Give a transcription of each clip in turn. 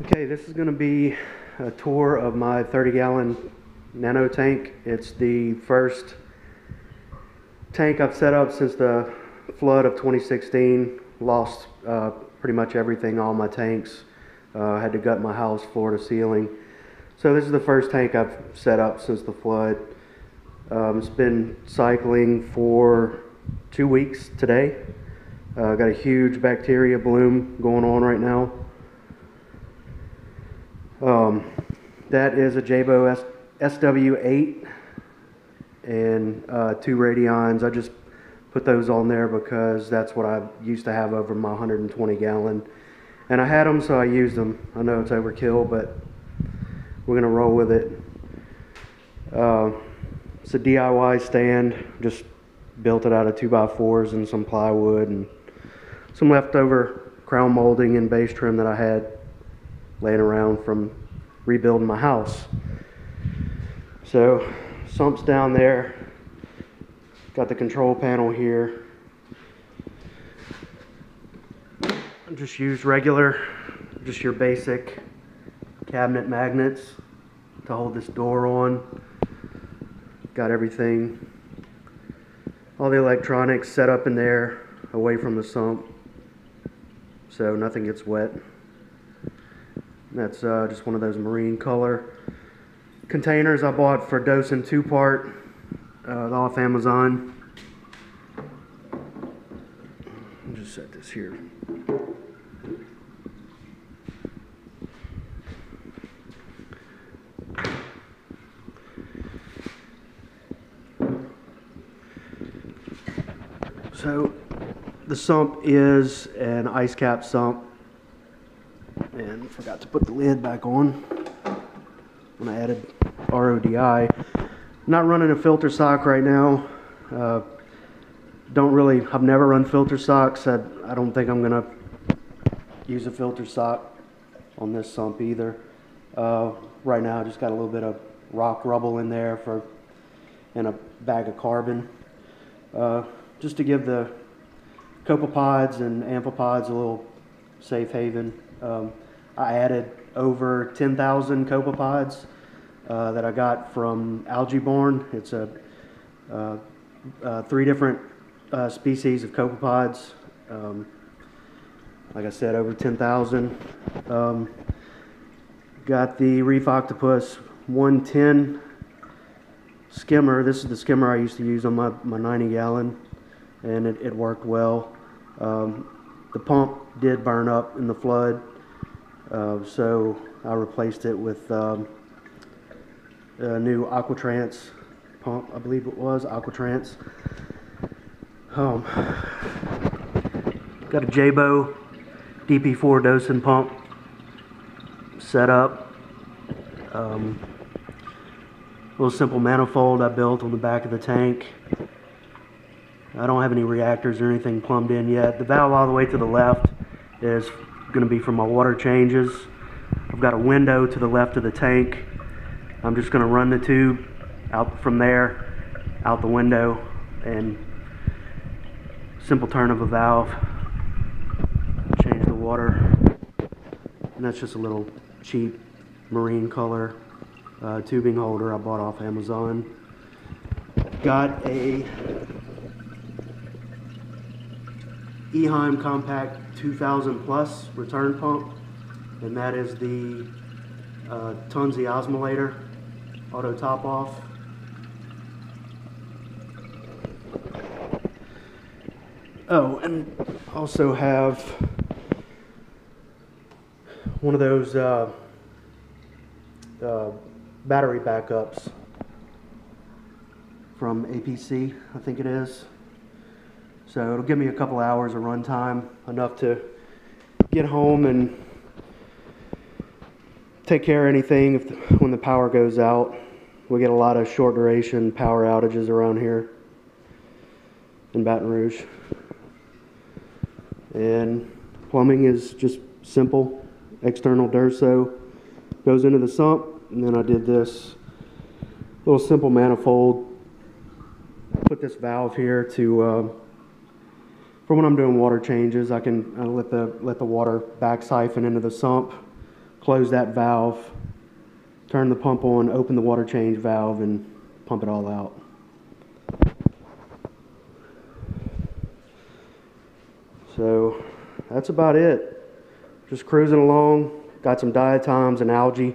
Okay, this is going to be a tour of my 30-gallon nano tank. It's the first tank I've set up since the flood of 2016. Lost pretty much everything, all my tanks. Had to gut my house floor to ceiling. So this is the first tank I've set up since the flood. It's been cycling for 2 weeks today. Got a huge bacteria bloom going on right now. That is a Jabo SW8 and 2 Radions. I just put those on there because that's what I used to have over my 120-gallon. And I had them, so I used them. I know it's overkill, but we're going to roll with it. It's a DIY stand. Just built it out of 2x4s and some plywood and some leftover crown molding and base trim that I had laying around from rebuilding my house. So sump's down there, got the control panel here. I just use just your basic cabinet magnets to hold this door on. Got everything, all the electronics set up in there away from the sump so nothing gets wet. That's just one of those marine color containers I bought for dosing 2-part off Amazon. I'll just set this here. So the sump is an ice cap sump. And forgot to put the lid back on when I added RODI. Not running a filter sock right now. I've never run filter socks. I don't think I'm gonna use a filter sock on this sump either. Right now I just got a little bit of rock rubble in there and a bag of carbon. Just to give the copepods and amphipods a little safe haven. I added over 10,000 copepods that I got from Algae Barn. It's 3 different species of copepods. Like I said, over 10,000. Got the Reef Octopus 110 skimmer. This is the skimmer I used to use on my 90-gallon, and it worked well. The pump did burn up in the flood, so I replaced it with a new Aquatrans pump, I believe it was, Aquatrans. Got a Jabo DP4 dosing pump set up. Little simple manifold I built on the back of the tank. I don't have any reactors or anything plumbed in yet. The valve all the way to the left is going to be for my water changes. I've got a window to the left of the tank. I'm just going to run the tube out from there, out the window, and simple turn of a valve, change the water. And that's just a little cheap marine color tubing holder I bought off Amazon. Got a Eheim Compact 2000 Plus return pump, and that is the Tunze Osmolator auto top off. Oh, and also have one of those battery backups from APC, I think it is. So it'll give me a couple hours of run time, enough to get home and take care of anything when the power goes out. We get a lot of short duration power outages around here in Baton Rouge. And plumbing is just simple. External Durso goes into the sump, and then I did this little simple manifold. Put this valve here to for when I'm doing water changes. I let the water back siphon into the sump, close that valve, turn the pump on, open the water change valve, and pump it all out. So that's about it. Just cruising along. Got some diatoms and algae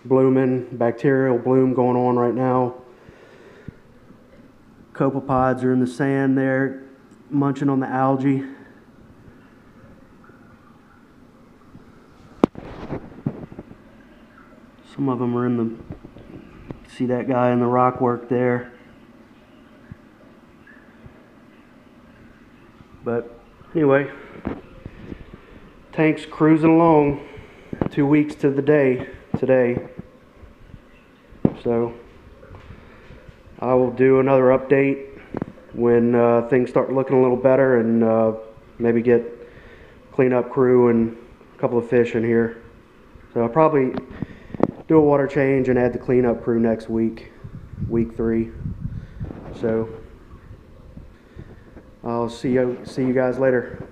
blooming, bacterial bloom going on right now. Copepods are in the sand there, munching on the algae. Some of them are in the, see that guy in the rock work there. But anyway, tank's cruising along. 2 weeks to the day today. So I will do another update when things start looking a little better, and maybe get cleanup crew and a couple of fish in here. So I'll probably do a water change and add the cleanup crew next week, week 3. So I'll see you guys later.